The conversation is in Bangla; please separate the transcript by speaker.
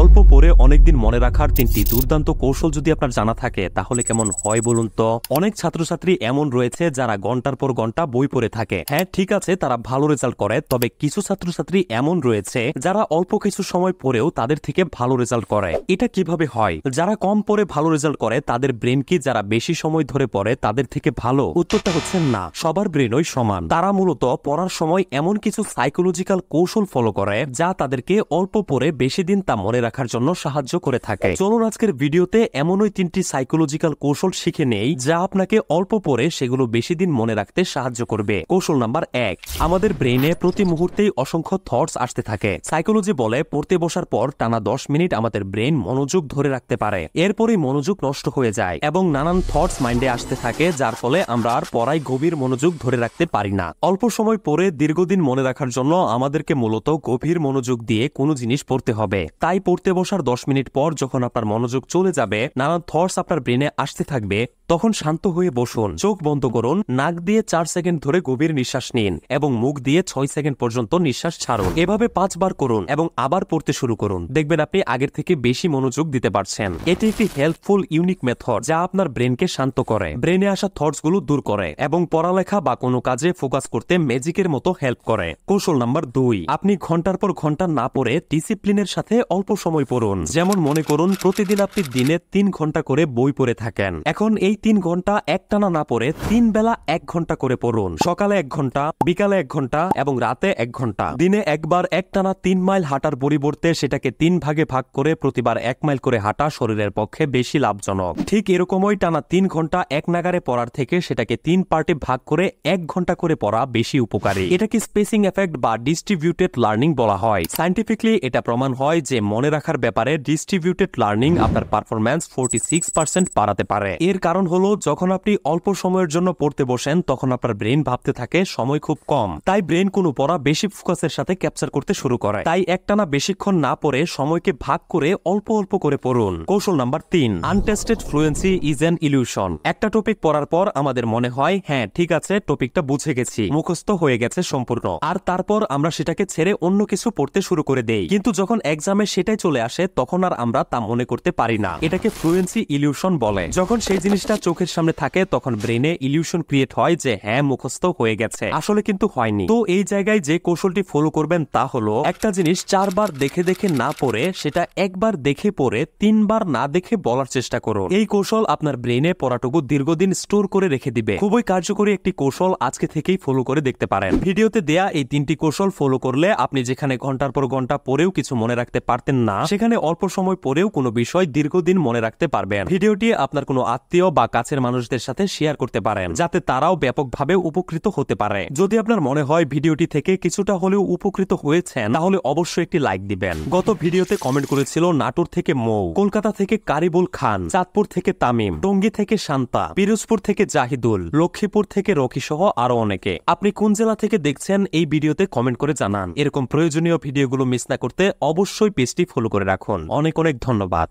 Speaker 1: অল্প পড়ে অনেকদিন মনে রাখার 3টি দুর্দান্ত কৌশল যদি আপনার জানা থাকে তাহলে কেমন হয় বলুন তো। অনেক ছাত্রছাত্রী এমন রয়েছে যারা ঘন্টার পর ঘন্টা বই পড়ে থাকে। হ্যাঁ ঠিক আছে, তারা ভালো রেজাল্ট করে, তবে কিছু ছাত্রছাত্রী এমন রয়েছে যারা অল্প কিছু সময় পড়েও তাদের থেকে ভালো রেজাল্ট করে। এটা কিভাবে হয়? যারা কম পড়ে ভালো রেজাল্ট করে তাদের ব্রেন কি যারা বেশি সময় ধরে পড়ে তাদের থেকে ভালো? উত্তরটা হচ্ছে না, সবার ব্রেনই সমান। তারা মূলত পড়ার সময় এমন কিছু সাইকোলজিক্যাল কৌশল ফলো করে যা তাদেরকে অল্প পড়ে বেশি দিন তা মনে রাখার জন্য সাহায্য করে থাকে। চলুন আজকের ভিডিওতে এমনই 3টি সাইকোলজিক্যাল কৌশল শিখে নেই যা আপনাকে অল্প পড়ে সেগুলো বেশি দিন মনে রাখতে সাহায্য করবে। কৌশল নাম্বার 1, আমাদের ব্রেইনে প্রতি মুহূর্তেই অসংখ্য থটস আসতে থাকে। সাইকোলজি বলে পড়তে বসার পর টানা 10 মিনিট আমাদের ব্রেন মনোযোগ ধরে রাখতে পারে, এরপরই মনোযোগ নষ্ট হয়ে যায় এবং নানান থটস মাইন্ডে আসতে থাকে, যার ফলে আমরা আর পড়ায় গভীর মনোযোগ ধরে রাখতে পারি না। অল্প সময় পড়ে দীর্ঘদিন মনে রাখার জন্য আমাদেরকে মূলত গভীর মনোযোগ দিয়ে কোনো জিনিস পড়তে হবে। তাই পড়তে বসার 10 মিনিট পর যখন আপনার মনোযোগ চলে যাবে, নানান থটস আপনার ব্রেনে আসতে থাকবে, তখন শান্ত হয়ে বসুন, চোখ বন্ধ করুন, নাক দিয়ে 4 সেকেন্ড ধরে গভীর নিঃশ্বাস নিন এবং মুখ দিয়ে 6 সেকেন্ড পর্যন্ত নিঃশ্বাস ছাড়ুন। এভাবে 5 বার করুন এবং আবার পড়তে শুরু করুন। দেখবেন আপনি আগের থেকে বেশি মনোযোগ দিতে পারছেন। এটি একটি হেল্পফুল ইউনিক মেথড যা আপনার ব্রেনকে শান্ত করে, ব্রেনে আসা থটস গুলো দূর করে এবং পড়ালেখা বা কোনো কাজে ফোকাস করতে ম্যাজিকের মতো হেল্প করে। কৌশল নাম্বার 2, আপনি ঘন্টার পর ঘন্টা না পড়ে ডিসিপ্লিনের সাথে অল্প সময় পড়ুন। যেমন মনে করুন প্রতিদিন আপনি দিনে 3 ঘন্টা করে বই পড়ে থাকেন। এখন এই 3 ঘন্টা একটানা না পড়ে 3 বেলা 1 ঘন্টা করে পড়ুন। সকালে 1 ঘন্টা, বিকালে 1 ঘন্টা এবং রাতে 1 ঘন্টা। দিনে একবার একটানা 3 মাইল হাঁটার পরিবর্তে সেটাকে 3 ভাগে ভাগ করে প্রতিবার 1 মাইল করে হাঁটা শরীরের পক্ষে বেশি লাভজনক। ঠিক এরকমই টানা 3 ঘন্টা এক নাগারে পড়ার থেকে সেটাকে 3 পার্টে ভাগ করে 1 ঘন্টা করে পড়া বেশি উপকারী। এটাকে স্পেসিং এফেক্ট বা ডিস্ট্রিবিউটেড লার্নিং বলা হয়। সায়েন্টিফিকলি এটা প্রমাণ হয় যে মনে রাখার ব্যাপারে ডিস্ট্রিবিউটেড লার্নিং আপনার পারফরম্যান্স 46% বাড়াতে পারে। এর কারণ হলো যখন আপনি অল্প সময়ের জন্য পড়তে বসেন তখন আপনার ব্রেন ভাবতে থাকে সময় খুব কম, তাই ব্রেন কোনো পড়া বেশি ফোকাসের সাথে ক্যাপচার করতে শুরু করে। তাই একটানা বেশিক্ষণ না পড়ে সময়কে ভাগ করে অল্প অল্প করে পড়ুন। কৌশল number 3, untested fluency is an illusion. একটা টপিক পড়ার পর আমাদের মনে হয় হ্যাঁ ঠিক আছে, টপিকটা বুঝে গেছি, মুখস্থ হয়ে গেছে সম্পূর্ণ, আর তারপর আমরা সেটাকে ছেড়ে অন্য কিছু পড়তে শুরু করে দেই। কিন্তু যখন এক্সামে সেটাই চলে আসে তখন আর আমরা তা মনে করতে পারি না। এটাকে ফ্লুয়েন্সি ইলিউশন বলে। যখন সেই জিনিসটা চোখের সামনে থাকে তখন ব্রেনে ইলিউশন ক্রিয়েট হয় যে হ্যাঁ মুখস্থ হয়ে গেছে, আসলে কিন্তু হয়নি। তো এই জায়গায় যে কৌশলটি ফলো করবেন তা হলো একটা জিনিস 4 বার দেখে দেখে না পড়ে সেটা একবার দেখে পড়ে 3 বার না দেখে বলার চেষ্টা করুন। এই কৌশল আপনার ব্রেনে পড়াটুকু দীর্ঘদিন স্টোর করে রেখে দিবে। খুবই কার্যকরী একটি কৌশল, আজকে থেকেই ফলো করে দেখতে পারেন। ভিডিওতে দেয়া এই 3টি কৌশল ফলো করলে আপনি যেখানে ঘন্টার পর ঘন্টা পড়েও কিছু মনে রাখতে পারতেন না, সেখানে অল্প সময় পড়েও কোনো বিষয় দীর্ঘদিন মনে রাখতে পারবেন। ভিডিওটি আপনার কোনো আত্মীয় বা কাছের মানুষদের সাথে শেয়ার করতে পারেন যাতে তারাও ব্যাপকভাবে উপকৃত হতে পারে। যদি আপনার মনে হয় ভিডিওটি থেকে কিছুটা হলেও উপকৃত হয়েছেন তাহলে অবশ্যই একটি লাইক দিবেন। গত ভিডিওতে কমেন্ট করেছিল নাটোর থেকে মৌ, কলকাতা থেকে কারিবুল খান, চাঁদপুর থেকে তামিম, টঙ্গী থেকে শান্তা, পিরোজপুর থেকে জাহিদুল, লক্ষ্মীপুর থেকে রকি সহ আরো অনেকে। আপনি কোন জেলা থেকে দেখছেন এই ভিডিওতে কমেন্ট করে জানান। এরকম প্রয়োজনীয় ভিডিওগুলো মিস না করতে অবশ্যই পেজটি ফলো করে রাখুন। অনেক অনেক ধন্যবাদ।